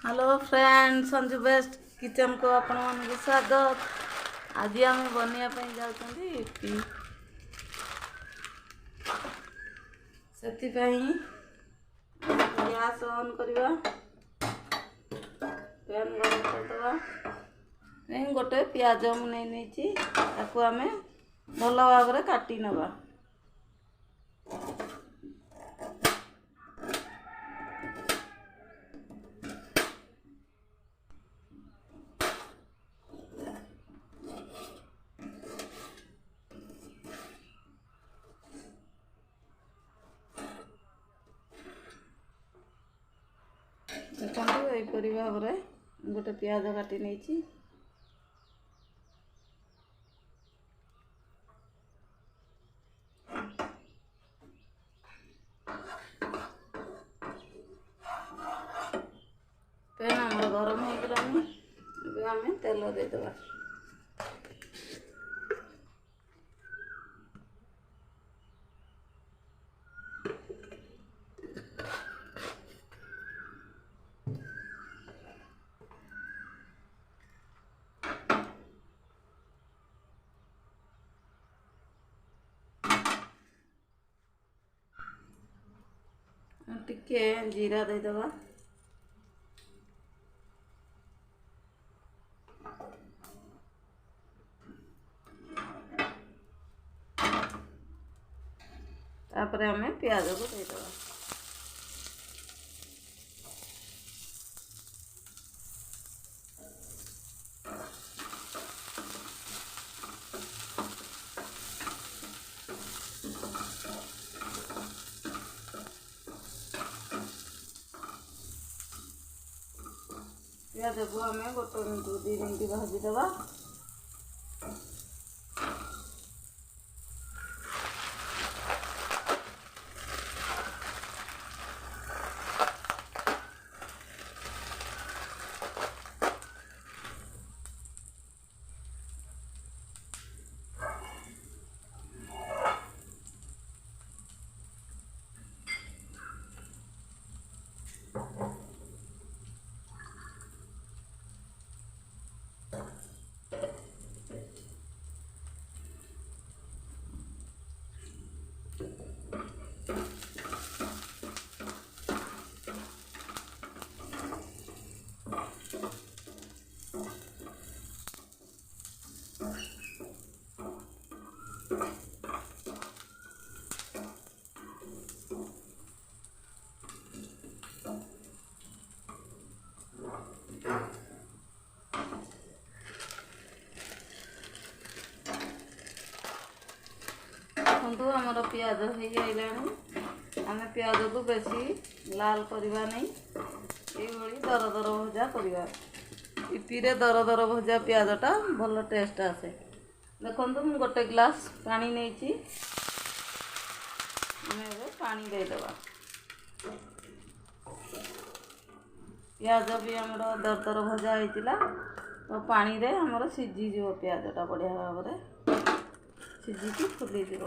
Hello friend, Sanju best kitchen को आपण मानक स्वागत। आज आम बनवाई जाऊँगी इपी से गैस ऑन करवा पैन गरम करदे गोटे पियाज मुझे आम भल भाव काटी नवा। देखो यहीपरी भाव गोटे पियाज काटी नहीं पैन आम गरम हो गलानी आम तेल देदेबा। टिके जीरा देदेबा। तापर आम प्याज को देदेबा। पियाज को आम गोटे मिनट 2 मिनट भाजीदेवा। देखो आमर पियाज हो आम पियाज को बेसी लाल करवा नहीं, ये दर दर भजा करवा। इपी रे दर दर भजा पियाजटा भल टेस्ट आसे। देखो मुझे गोटे ग्लास पानी नहीं पानी देदेबा। पियाज भी आमर दर दर भजा होता तो पानी रे आमर सीझी पियाजटा बढ़िया भाव में सीझी फुली जीव।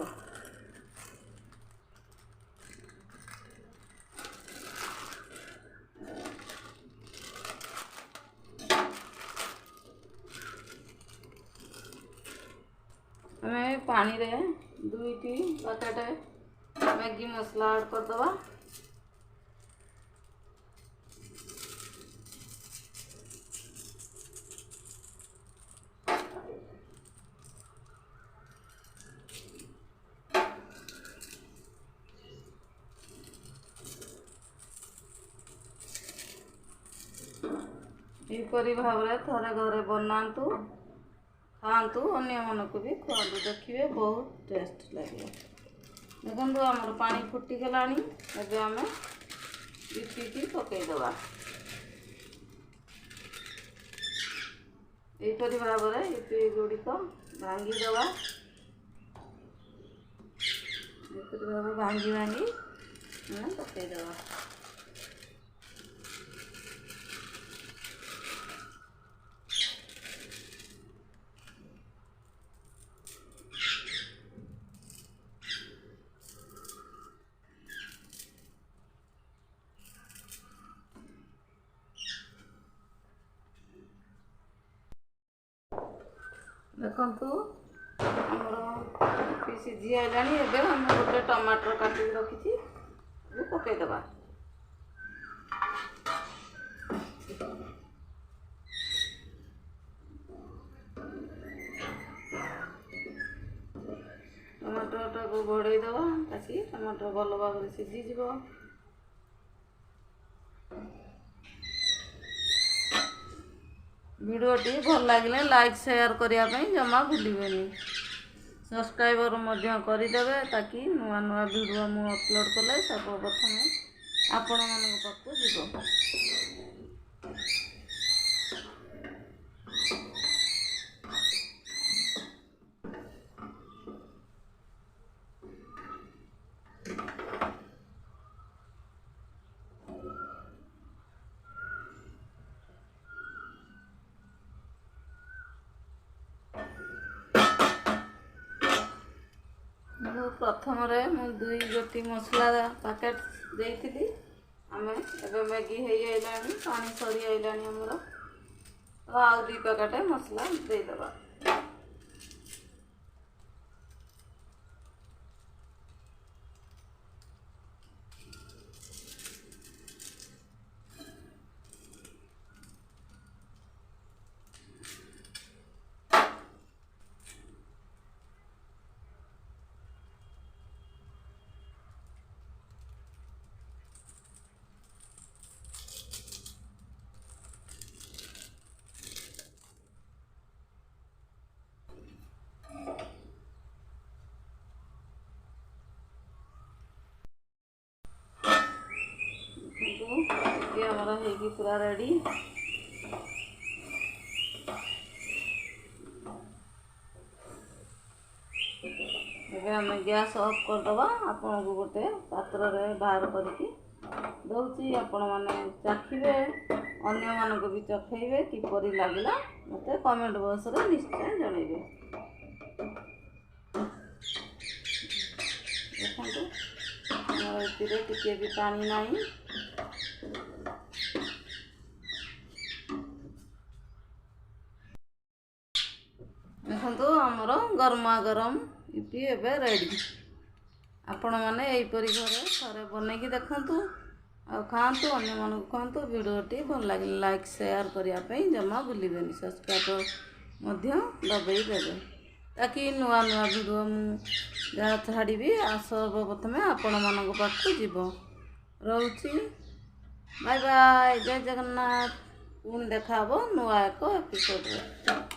आम पानी रे 2टी पैकेट मैगी मसला ऐड करदवा। यहीपरी भाव में थरे घरे बनातु खातु अन्य मन को भी खुआतु, देखिए बहुत टेस्ट लगे। देखो आमर पानी फुटिगला एबे आम इपी पकईदबा। यहीपरी भाव में इपी गुड़िक भांगीदबा। यहीपरी भाव भांगी भांगी पकईदबा। ଦେଖନ୍ତୁ ଆମର ଇପି ସିଝି ଆଇଲାଣି। ଏବେ ଆମେ ଗୋଟେ ଟମାଟର କାଟିକି ରଖିଛି ପକାଇଦେବା। ଟମାଟରଟାକୁ ଘୋଡ଼େଇ ଦେବା ତାକି ଟମାଟର ଭଲ ଭାବରେ ସିଝିଯିବ। ଭିଡ଼ିଓଟି ଭଲ ଲାଗିଲେ ଲାଇକ୍ ସେୟାର କରିବା ପାଇଁ ଜମା ଭୁଲିବେନି। ସବସ୍କ୍ରାଇବର ମଧ୍ୟ କରିଦେବେ ତାକି ନୂଆ ନୂଆ ଭିଡ଼ିଓ ମୁଁ ଅପଲୋଡ଼ କଲେ ସର୍ବପ୍ରଥମେ ଆପଣମାନଙ୍କ ପାଖକୁ ଯିବ। ପ୍ରଥମରେ ମୁଁ 2 ଗୋଟି ମସଲା ପ୍ୟାକେଟ୍ ଦେଇଥିଲି। ଆମେ ଏବେ ମ୍ୟାଗି ହେଇଆଇଲାଣି, ପାଣି ସରି ଆଇଲାଣି ଆମର, ତ ଆଉ 2 ପ୍ୟାକେଟ୍ ମସଲା ଦେଇଦେବା। ये हमारा है पूरा रेडी। ଏବେ ଆମେ ଗ୍ୟାସ୍ ଅଫ୍ କରିଦେବା। ଆପଣଙ୍କୁ ଗୋଟେ ପାତ୍ରରେ ବାହାର କରିକି ଦେଉଛି। ଆପଣମାନେ ଚାଖିବେ, ଅନ୍ୟମାନଙ୍କୁ ବି ଚଖେଇବେ, କିପରି ଲାଗିଲା ମୋତେ କମେଣ୍ଟ ବକ୍ସରେ ନିଶ୍ଚୟ ଜଣାଇବେ। ଦେଖନ୍ତୁ ଆମର ଏଥିରେ ଟିକେ ବି ପାଣି ନାହିଁ। ଦେଖନ୍ତୁ ଆମର ଗରମା ଗରମ ଇପି ଏବେ ରେଡ଼ି। ଆପଣମାନେ ଏହିପରି ଘରେ ଥରେ ବନେଇକି ଦେଖନ୍ତୁ ଆଉ ଖାଆନ୍ତୁ, ଅନ୍ୟମାନଙ୍କୁ ଖୁଆନ୍ତୁ। ଭିଡ଼ିଓଟି ଭଲ ଲାଗିଲେ ଲାଇକ୍ ସେୟାର କରିବା ପାଇଁ ଜମା ଭୁଲିବେନି। ସବସ୍କ୍ରାଇବର ମଧ୍ୟ ଦବାଇ ଦେବେ ତାକି ନୂଆ ନୂଆ ଭିଡ଼ିଓ ମୁଁ ଯାହା ଛାଡ଼ିବି ସର୍ବପ୍ରଥମେ ଆପଣମାନଙ୍କ ପାଖକୁ ଯିବ। ରହୁଛି, ବାଏ ବାଏ, ଜୟ ଜଗନ୍ନାଥ। ପୁଣି ଦେଖା ହେବ ନୂଆ ଏକ ଏପିସୋଡ଼ରେ।